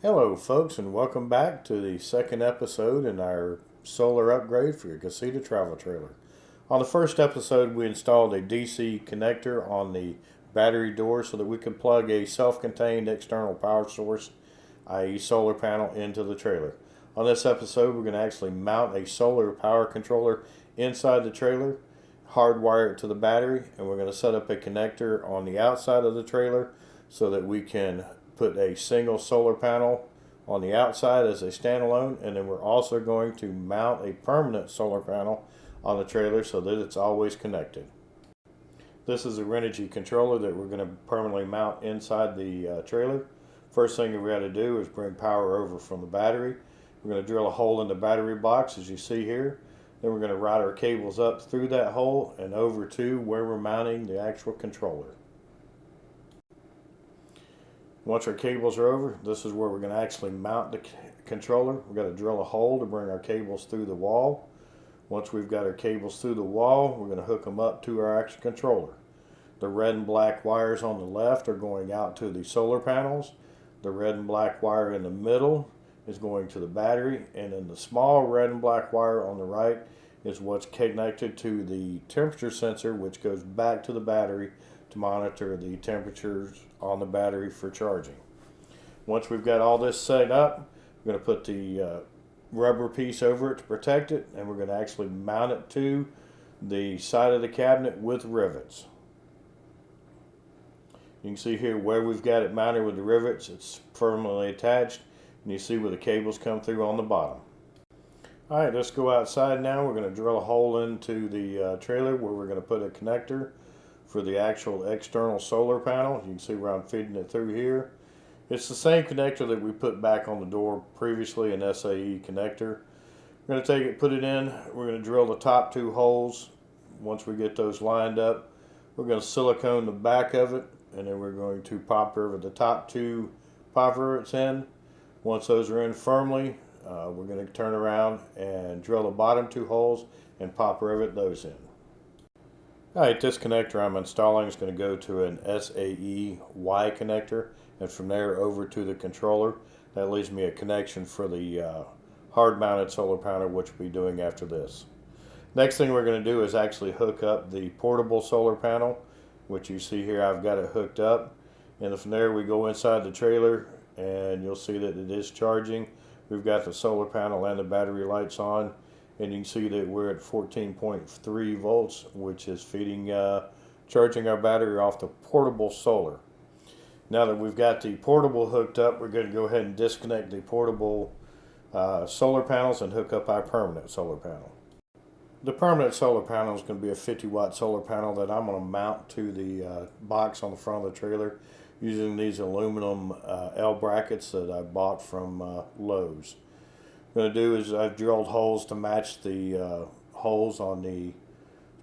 Hello folks, and welcome back to the second episode in our solar upgrade for your Casita travel trailer. On the first episode, we installed a DC connector on the battery door so that we could plug a self-contained external power source, i.e. solar panel, into the trailer. On this episode, we're going to actually mount a solar power controller inside the trailer, hardwire it to the battery, and we're going to set up a connector on the outside of the trailer so that we can put a single solar panel on the outside as a standalone, and then we're also going to mount a permanent solar panel on the trailer so that it's always connected. This is a Renogy controller that we're going to permanently mount inside the trailer. First thing we got to do is bring power over from the battery. We're going to drill a hole in the battery box as you see here. Then we're going to route our cables up through that hole and over to where we're mounting the actual controller. Once our cables are over, this is where we're going to actually mount the controller. We've got to drill a hole to bring our cables through the wall. Once we've got our cables through the wall, we're going to hook them up to our actual controller. The red and black wires on the left are going out to the solar panels. The red and black wire in the middle is going to the battery, and then the small red and black wire on the right is what's connected to the temperature sensor, which goes back to the battery to monitor the temperatures on the battery for charging. Once we've got all this set up, we're going to put the rubber piece over it to protect it, and we're going to actually mount it to the side of the cabinet with rivets. You can see here where we've got it mounted with the rivets. It's firmly attached, and you see where the cables come through on the bottom. Alright, let's go outside now. We're going to drill a hole into the trailer where we're going to put a connector for the actual external solar panel. You can see where I'm feeding it through here. It's the same connector that we put back on the door previously, an SAE connector. We're going to take it, put it in. We're going to drill the top two holes. Once we get those lined up, we're going to silicone the back of it, and then we're going to pop rivet the top two pop rivets in. Once those are in firmly, we're going to turn around and drill the bottom two holes and pop rivet those in. Alright, this connector I'm installing is going to go to an SAE Y connector, and from there over to the controller. That leaves me a connection for the hard mounted solar panel, which we'll be doing after this. Next thing we're going to do is actually hook up the portable solar panel, which you see here I've got it hooked up, and from there we go inside the trailer and you'll see that it is charging. We've got the solar panel and the battery lights on, and you can see that we're at 14.3 volts, which is feeding, charging our battery off the portable solar. Now that we've got the portable hooked up, we're going to go ahead and disconnect the portable solar panels and hook up our permanent solar panel. The permanent solar panel is going to be a 50-watt solar panel that I'm going to mount to the box on the front of the trailer using these aluminum L brackets that I bought from Lowe's. What I'm going to do is I've drilled holes to match the holes on the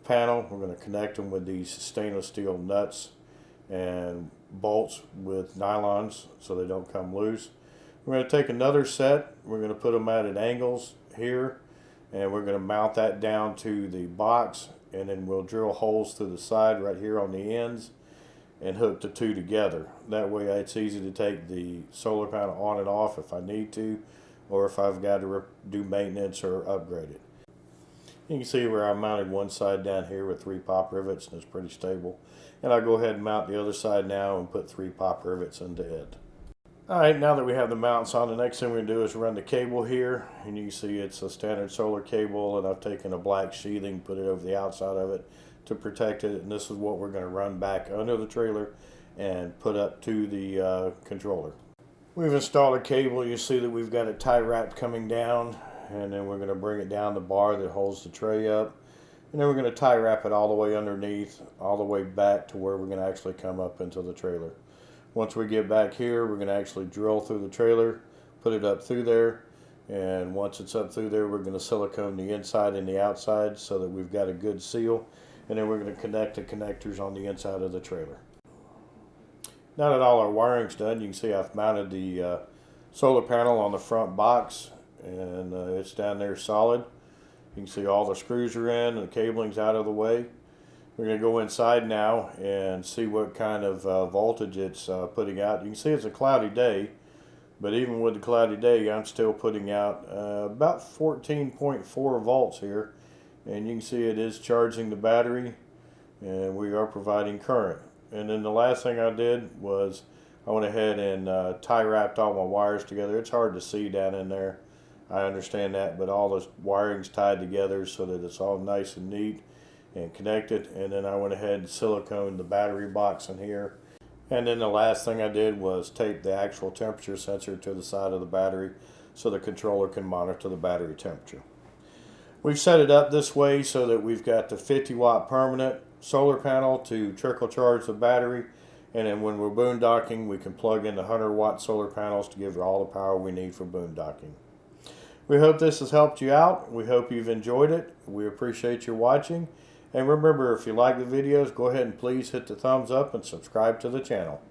panel. We're going to connect them with these stainless steel nuts and bolts with nylons so they don't come loose. We're going to take another set. We're going to put them at angles here, and we're going to mount that down to the box, and then we'll drill holes through the side right here on the ends and hook the two together. That way it's easy to take the solar panel on and off if I need to, or if I've got to do maintenance or upgrade it. You can see where I mounted one side down here with 3 pop rivets, and it's pretty stable. And I'll go ahead and mount the other side now and put 3 pop rivets into it. Alright, now that we have the mounts on, the next thing we're going to do is run the cable here. And you can see it's a standard solar cable, and I've taken a black sheathing, put it over the outside of it to protect it. And this is what we're going to run back under the trailer and put up to the controller. We've installed a cable. You see that we've got it tie wrapped coming down, and then we're going to bring it down the bar that holds the tray up, and then we're going to tie wrap it all the way underneath, all the way back to where we're going to actually come up into the trailer. Once we get back here, we're going to actually drill through the trailer, put it up through there, and once it's up through there, we're going to silicone the inside and the outside so that we've got a good seal, and then we're going to connect the connectors on the inside of the trailer. Now that all our wiring's done, you can see I've mounted the solar panel on the front box, and it's down there solid. You can see all the screws are in and the cabling's out of the way. We're going to go inside now and see what kind of voltage it's putting out. You can see it's a cloudy day, But even with the cloudy day, I'm still putting out about 14.4 volts here. And you can see it is charging the battery, and we are providing current. And then the last thing I did was I went ahead and tie wrapped all my wires together. It's hard to see down in there, I understand that, but all the wiring's tied together so that it's all nice and neat and connected. And then I went ahead and siliconed the battery box in here. And then the last thing I did was tape the actual temperature sensor to the side of the battery so the controller can monitor the battery temperature. We've set it up this way so that we've got the 50-watt permanent solar panel to trickle charge the battery, and then when we're boondocking, we can plug in the 100-watt solar panels to give all the power we need for boondocking. We hope this has helped you out. We hope you've enjoyed it. We appreciate you watching. And remember, if you like the videos, go ahead and please hit the thumbs up and subscribe to the channel.